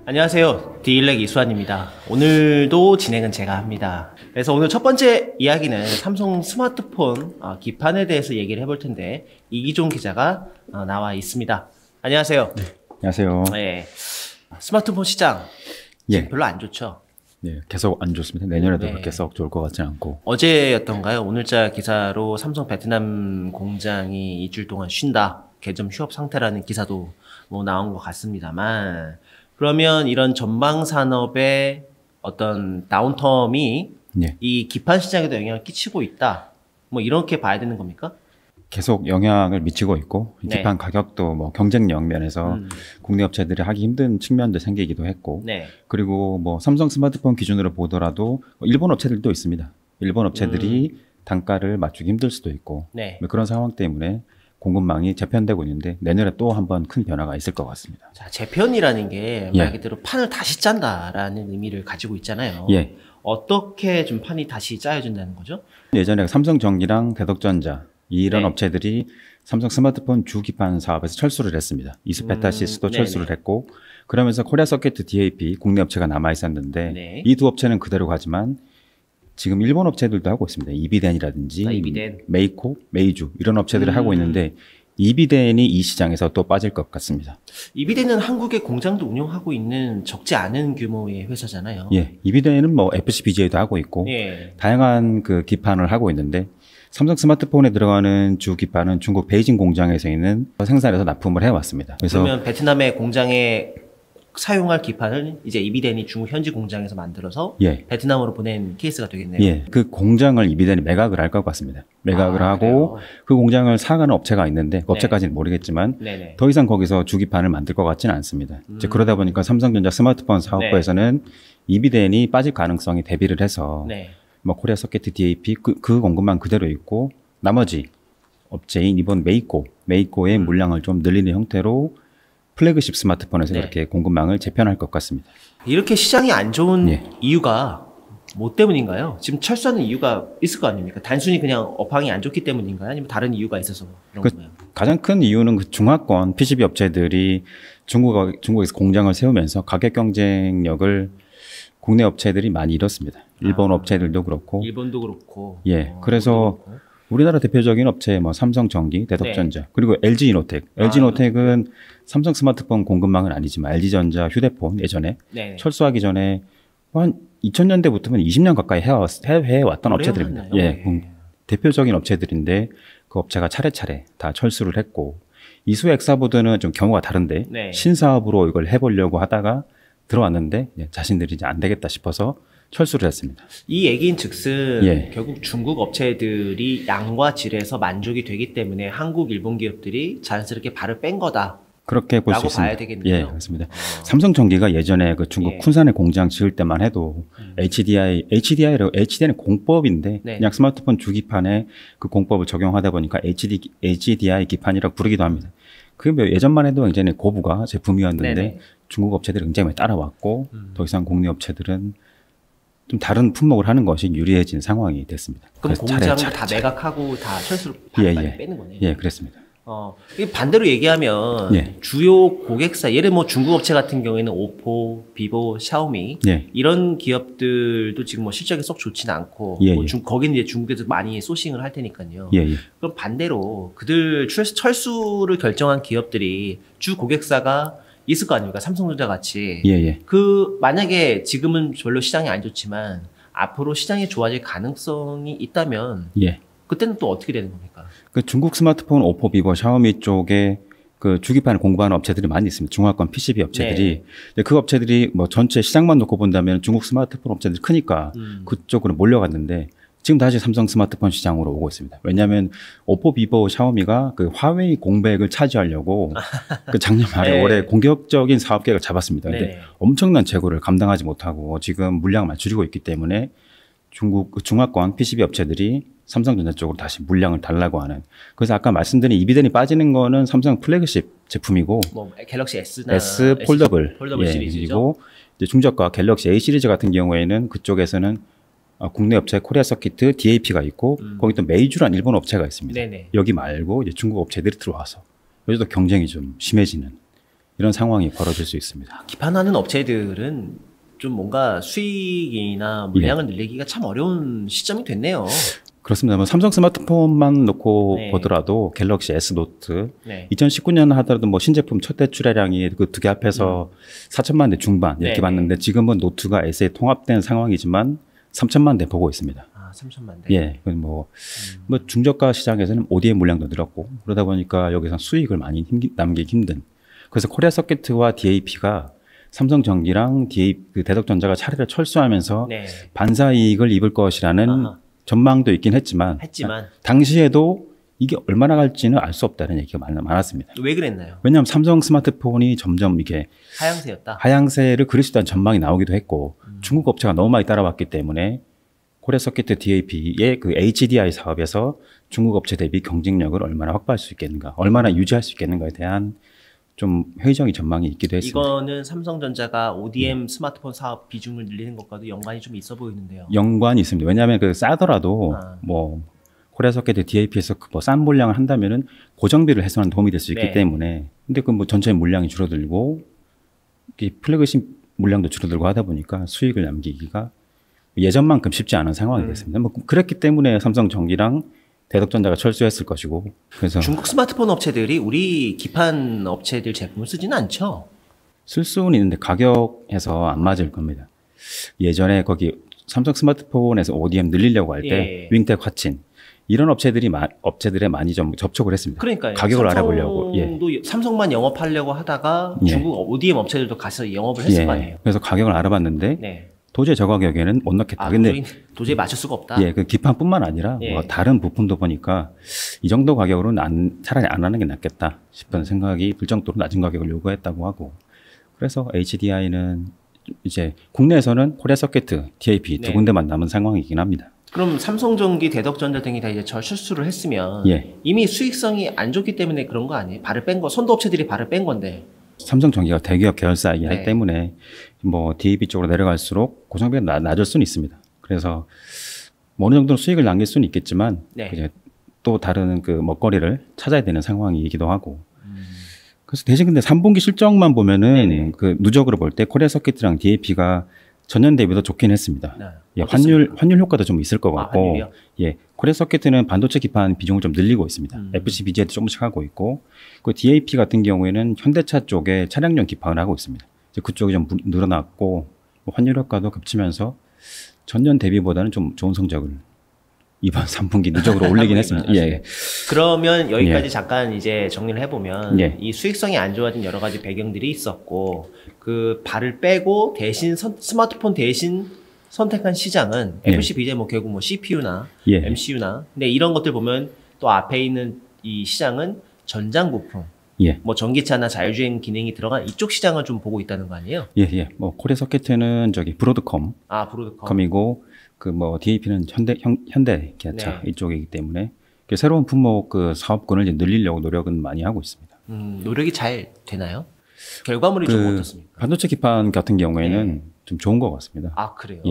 안녕하세요. 디일렉 이수환입니다. 오늘도 진행은 제가 합니다. 그래서 오늘 첫 번째 이야기는 삼성 스마트폰 기판에 대해서 얘기를 해볼 텐데 이기종 기자가 나와 있습니다. 안녕하세요. 네, 안녕하세요. 네, 스마트폰 시장 별로 안 좋죠? 네, 계속 안 좋습니다. 내년에도 그렇게 썩 좋을 것 같지는 않고. 어제였던가요? 오늘자 기사로 삼성 베트남 공장이 일주일 동안 쉰다. 개점 휴업 상태라는 기사도 나온 것 같습니다만, 그러면 이런 전방 산업의 어떤 다운텀이 이 기판 시장에도 영향을 끼치고 있다. 이렇게 봐야 되는 겁니까? 계속 영향을 미치고 있고, 기판 가격도 경쟁력 면에서 국내 업체들이 하기 힘든 측면도 생기기도 했고, 그리고 삼성 스마트폰 기준으로 보더라도 일본 업체들도 있습니다. 일본 업체들이 단가를 맞추기 힘들 수도 있고, 그런 상황 때문에 공급망이 재편되고 있는데 내년에 또 한 번 큰 변화가 있을 것 같습니다. 자, 재편이라는 게 말 그대로 판을 다시 짠다라는 의미를 가지고 있잖아요. 어떻게 좀 판이 다시 짜여진다는 거죠? 예전에 삼성전기랑 대덕전자 이런 업체들이 삼성 스마트폰 주기판 사업에서 철수를 했습니다. 이스페타시스도 철수를 했고, 그러면서 코리아 서킷 DAP 국내 업체가 남아 있었는데 이 두 업체는 그대로 가지만 지금 일본 업체들도 하고 있습니다. 이비덴이라든지 메이코, 메이주 이런 업체들이 하고 있는데 이비덴이 이 시장에서 또 빠질 것 같습니다. 이비덴은 한국에 공장도 운영하고 있는 적지 않은 규모의 회사잖아요. 이비덴은 FCBGA도 하고 있고 다양한 그 기판을 하고 있는데 삼성 스마트폰에 들어가는 주 기판은 중국 베이징 공장에서 있는 생산해서 납품을 해왔습니다. 그러면 베트남의 공장에 사용할 기판을 이제 이비덴이 중국 현지 공장에서 만들어서 베트남으로 보낸 케이스가 되겠네요. 그 공장을 이비덴이 매각을 할 것 같습니다. 매각을 하고 그래요? 그 공장을 사가는 업체가 있는데 그 업체까지는 모르겠지만 더 이상 거기서 주기판을 만들 것 같지는 않습니다. 이제 그러다 보니까 삼성전자 스마트폰 사업부에서는 이비덴이 빠질 가능성이 대비를 해서 코리아 서킷 DAP 그 공급만 그대로 있고 나머지 업체인 이번 메이코의 물량을 좀 늘리는 형태로 플래그십 스마트폰에서 그렇게 공급망을 재편할 것 같습니다. 이렇게 시장이 안 좋은 이유가 뭐 때문인가요? 지금 철수하는 이유가 있을 거 아닙니까? 단순히 그냥 업황이 안 좋기 때문인가요? 아니면 다른 이유가 있어서 그런 건가요? 가장 큰 이유는 그 중화권 PCB 업체들이 중국에서 공장을 세우면서 가격 경쟁력을 국내 업체들이 많이 잃었습니다. 일본 업체들도 그렇고. 일본도 그렇고. 그래서 우리나라 대표적인 업체 삼성전기, 대덕전자, 그리고 LG이노텍. LG이노텍은 삼성 스마트폰 공급망은 아니지만 LG전자 휴대폰 예전에 철수하기 전에 한 2000년대부터는 20년 가까이 해왔던 업체들입니다. 대표적인 업체들인데 그 업체가 차례차례 다 철수를 했고, 이수 엑사보드는 좀 경우가 다른데 신사업으로 이걸 해보려고 하다가 들어왔는데 자신들이 이제 안 되겠다 싶어서 철수를 했습니다. 이 얘기인 즉슨 결국 중국 업체들이 양과 질에서 만족이 되기 때문에 한국, 일본 기업들이 자연스럽게 발을 뺀 거다. 그렇게 볼 수 있습니다. 봐야 되겠네요. 그렇습니다. 삼성전기가 예전에 그 중국 쿤산에 공장 지을 때만 해도 HDI는 공법인데 그냥 스마트폰 주기판에 그 공법을 적용하다 보니까 HDI 기판이라고 부르기도 합니다. 그게 예전만 해도 굉장히 고부가 제품이었는데 중국 업체들이 굉장히 많이 따라왔고 더 이상 국내 업체들은 좀 다른 품목을 하는 것이 유리해진 상황이 됐습니다. 그럼 공장을 다 매각하고 다 철수로 빼는 거네요. 그렇습니다. 반대로 얘기하면 주요 고객사, 예를 중국 업체 같은 경우에는 오포, 비보, 샤오미 이런 기업들도 지금 실적이 썩 좋지는 않고 거기는 이제 중국에서 많이 소싱을 할 테니까요. 그럼 반대로 그들 철수를 결정한 기업들이 주 고객사가 있을 거 아닙니까? 삼성전자 같이. 만약에 지금은 별로 시장이 안 좋지만 앞으로 시장이 좋아질 가능성이 있다면 그때는 또 어떻게 되는 겁니까? 그 중국 스마트폰 오포, 비보, 샤오미 쪽에 그 주기판을 공급하는 업체들이 많이 있습니다. 중화권 PCB 업체들이. 그 업체들이 전체 시장만 놓고 본다면 중국 스마트폰 업체들이 크니까 그쪽으로 몰려갔는데 지금 다시 삼성 스마트폰 시장으로 오고 있습니다. 왜냐하면 오포, 비보, 샤오미가 그 화웨이 공백을 차지하려고 그 작년 말에 올해 공격적인 사업 계획을 잡았습니다. 근데 엄청난 재고를 감당하지 못하고 지금 물량을 줄이고 있기 때문에 중국 중화권 PCB 업체들이 삼성전자 쪽으로 다시 물량을 달라고 하는. 그래서 아까 말씀드린 이비덴이 빠지는 거는 삼성 플래그십 제품이고 갤럭시 S 폴더블 시리즈죠. 이제 중저가 갤럭시 A 시리즈 같은 경우에는 그쪽에서는 국내 업체 코리아 서킷 DAP가 있고 거기 또 메이주란 일본 업체가 있습니다. 여기 말고 이제 중국 업체들이 들어와서 여기도 경쟁이 좀 심해지는 이런 상황이 벌어질 수 있습니다. 기판하는 업체들은 좀 뭔가 수익이나 물량을 늘리기가 참 어려운 시점이 됐네요. 그렇습니다. 뭐 삼성 스마트폰만 놓고 보더라도 갤럭시 S 노트 2019년 하더라도 뭐 신제품 첫 대출하량이 그 두 개 합해서 4천만 대 중반 이렇게 봤는데 지금은 노트가 S에 통합된 상황이지만 3천만 대 보고 있습니다. 아, 3천만 대. 예, 뭐 중저가 시장에서는 ODM 물량도 늘었고 그러다 보니까 여기서 수익을 많이 남기기 힘든. 그래서 코리아 서킷과 DAP가 삼성전기랑 대덕전자가 차례를 철수하면서 반사 이익을 입을 것이라는 전망도 있긴 했지만 당시에도 이게 얼마나 갈지는 알 수 없다는 얘기가 많았습니다. 왜 그랬나요? 왜냐하면 삼성 스마트폰이 점점 이게 하향세였다. 하향세를 그릴 수 있다는 전망이 나오기도 했고 중국 업체가 너무 많이 따라왔기 때문에 코리아 서킷 DAP의 그 HDI 사업에서 중국 업체 대비 경쟁력을 얼마나 확보할 수 있겠는가, 얼마나 유지할 수 있겠는가에 대한 좀 회의적인 전망이 있기도 했습니다. 이거는 삼성전자가 ODM 스마트폰 사업 비중을 늘리는 것과도 연관이 좀 있어 보이는데요. 연관이 있습니다. 왜냐하면 그 싸더라도 뭐 코리아 서킷 DAP에서 뭐 싼 물량을 한다면은 고정비를 해소하는 도움이 될 수 있기 때문에 근데 그 뭐 전체 물량이 줄어들고 플래그십 물량도 줄어들고 하다 보니까 수익을 남기기가 예전만큼 쉽지 않은 상황이 됐습니다. 뭐 그랬기 때문에 삼성전기랑 대덕전자가 철수했을 것이고 그래서 중국 스마트폰 업체들이 우리 기판 업체들 제품을 쓰지는 않죠? 쓸 수는 있는데 가격에서 안 맞을 겁니다. 예전에 거기 삼성 스마트폰에서 ODM 늘리려고 할 때 윙텍, 화친 이런 업체들에 많이 좀 접촉을 했습니다. 그러니까요. 가격을 알아보려고. 삼성만 영업하려고 하다가 중국 ODM 업체들도 가서 영업을 했을 거 아니에요. 그래서 가격을 알아봤는데 도저히 저 가격에는 못 넣겠다. 근데 도저히 맞출 수가 없다. 그 기판뿐만 아니라 뭐 다른 부품도 보니까 이 정도 가격으로는 차라리 안 하는 게 낫겠다 싶은 생각이 들 정도로 낮은 가격을 요구했다고 하고 그래서 HDI는 이제 국내에서는 코리아 서킷, DAP 두 군데만 남은 상황이긴 합니다. 그럼 삼성전기, 대덕전자 등이 다 이제 철수를 했으면 이미 수익성이 안 좋기 때문에 그런 거 아니에요? 발을 뺀 거, 선도업체들이 발을 뺀 건데. 삼성전기가 대기업 계열사이기 때문에 뭐 DAP 쪽으로 내려갈수록 고정비가 낮을 수는 있습니다. 그래서 뭐 어느 정도는 수익을 남길 수는 있겠지만 이제 또 다른 그 먹거리를 찾아야 되는 상황이기도 하고. 그래서 대신 근데 3분기 실적만 보면은 그 누적으로 볼 때 코리아 서킷이랑 DAP가 전년 대비도 좋긴 했습니다. 환율 효과도 좀 있을 것 같고, 코리아 서킷은 반도체 기판 비중을 좀 늘리고 있습니다. FCBG에도 조금씩 하고 있고, 그 DAP 같은 경우에는 현대차 쪽에 차량용 기판을 하고 있습니다. 이제 그쪽이 좀 늘어났고, 환율 효과도 겹치면서 전년 대비보다는 좀 좋은 성적을 이번 3분기 누적으로 올리긴 했습니다. 그러면 여기까지 잠깐 이제 정리를 해보면 이 수익성이 안 좋아진 여러 가지 배경들이 있었고 그 발을 빼고 대신 스마트폰 대신 선택한 시장은 FCBJ 뭐 결국 뭐 CPU나 MCU나 근데 이런 것들 보면 또 앞에 있는 이 시장은 전장 부품 뭐 전기차나 자율주행 기능이 들어간 이쪽 시장을 좀 보고 있다는 거 아니에요? 뭐 코리아 서킷은 저기 브로드컴이고 그 뭐 DAP는 현대 기아차 이쪽이기 때문에 새로운 품목 그 사업군을 이제 늘리려고 노력은 많이 하고 있습니다. 노력이 잘 되나요? 결과물이 좀 어떻습니까? 반도체 기판 같은 경우에는 좀 좋은 것 같습니다. 아 그래요?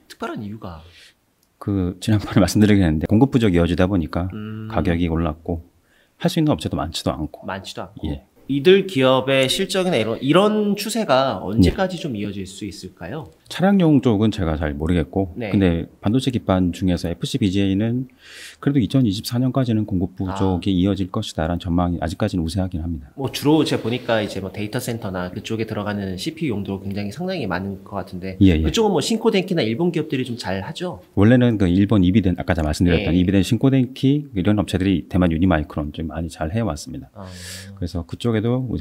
특별한 이유가? 그 지난번에 말씀드리긴 했는데 공급 부족이 이어지다 보니까 가격이 올랐고 할 수 있는 업체도 많지도 않고. 이들 기업의 실적이나 이런 추세가 언제까지 좀 이어질 수 있을까요? 차량용 쪽은 제가 잘 모르겠고 근데 반도체 기판 중에서 FCBGA는 그래도 2024년까지는 공급 부족이 이어질 것이다라는 전망이 아직까지는 우세하긴 합니다. 뭐 주로 제가 보니까 이제 뭐 데이터 센터나 그쪽에 들어가는 CPU 용도로 굉장히 상당히 많은 것 같은데 그쪽은 뭐 신코덴키나 일본 기업들이 좀 잘 하죠? 원래는 그 일본 이비덴 아까 말씀드렸던 이비덴, 신코덴키 이런 업체들이 대만 유니마이크론 좀 많이 잘 해왔습니다. 그래서 그쪽에도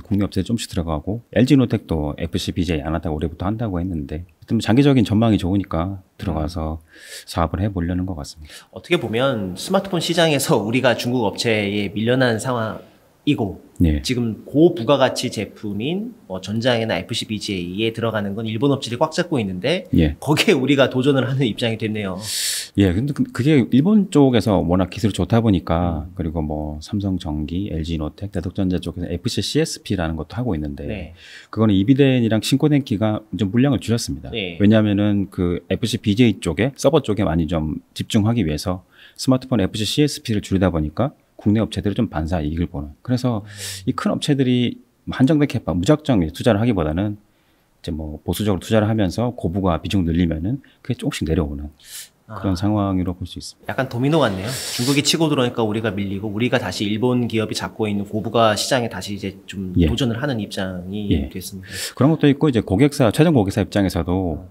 국내 업체들이 좀씩 들어가고 LG노텍도 FCBGA 안 한다고 올해부터 한다고 했는데 장기적인 전망이 좋으니까 들어가서 사업을 해보려는 것 같습니다. 어떻게 보면 스마트폰 시장에서 우리가 중국 업체에 밀려난 상황이고 지금 고부가가치 제품인 뭐 전장이나 FCBGA에 들어가는 건 일본 업체들이 꽉 잡고 있는데 거기에 우리가 도전을 하는 입장이 됐네요. 근데 그게 일본 쪽에서 워낙 기술이 좋다 보니까 그리고 뭐 삼성전기, LG노텍, 대덕전자 쪽에서 FCCSP라는 것도 하고 있는데 그거는 이비덴이랑 신코덴키가 좀 물량을 줄였습니다. 왜냐하면은 그 FCBGA 쪽에 서버 쪽에 많이 좀 집중하기 위해서 스마트폰 FCCSP를 줄이다 보니까 국내 업체들이 좀 반사 이익을 보는. 그래서 이 큰 업체들이 한정된 캐파 무작정 투자를 하기보다는 이제 뭐 보수적으로 투자를 하면서 고부가 비중 늘리면은 그게 조금씩 내려오는 그런 상황으로 볼 수 있습니다. 약간 도미노 같네요. 중국이 치고 들어오니까 우리가 밀리고 우리가 다시 일본 기업이 잡고 있는 고부가 시장에 다시 이제 좀 도전을 하는 입장이 됐습니다. 그런 것도 있고 이제 고객사 최종 고객사 입장에서도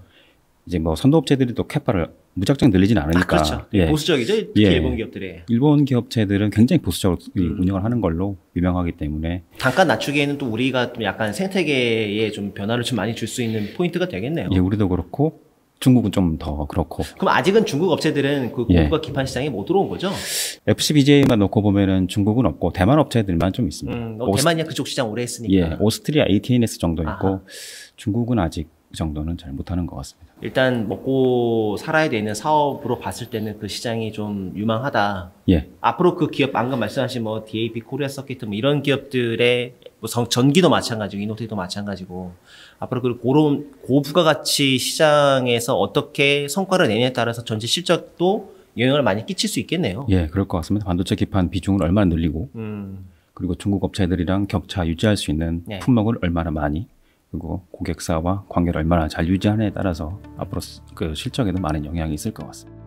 이제 뭐 선도업체들이 또 캐파를 무작정 늘리진 않으니까. 그렇죠. 보수적이죠. 특히 일본 기업들이. 일본 기업체들은 굉장히 보수적으로 운영을 하는 걸로 유명하기 때문에 단가 낮추기에는 또 우리가 좀 약간 생태계에 좀 변화를 좀 많이 줄 수 있는 포인트가 되겠네요. 우리도 그렇고 중국은 좀 더 그렇고. 그럼 아직은 중국 업체들은 그 고부가 기판 시장에 못 들어온 거죠? FCBJ만 놓고 보면은 중국은 없고 대만 업체들만 좀 있습니다. 대만이 그쪽 시장 오래 했으니까. 오스트리아 AT&S 정도 있고 중국은 아직 그 정도는 잘 못하는 것 같습니다. 일단 먹고 살아야 되는 사업으로 봤을 때는 그 시장이 좀 유망하다. 앞으로 그 기업 방금 말씀하신 뭐 DAP 코리아 서킷 뭐 이런 기업들의 뭐 전기도 마찬가지고 이노텍도 마찬가지고 앞으로 그런 고부가가치 시장에서 어떻게 성과를 내냐에 따라서 전체 실적도 영향을 많이 끼칠 수 있겠네요. 그럴 것 같습니다. 반도체 기판 비중을 얼마나 늘리고 그리고 중국 업체들이랑 격차 유지할 수 있는 품목을 얼마나 많이 그리고 고객사와 관계를 얼마나 잘 유지하느냐에 따라서 앞으로 그 실적에도 많은 영향이 있을 것 같습니다.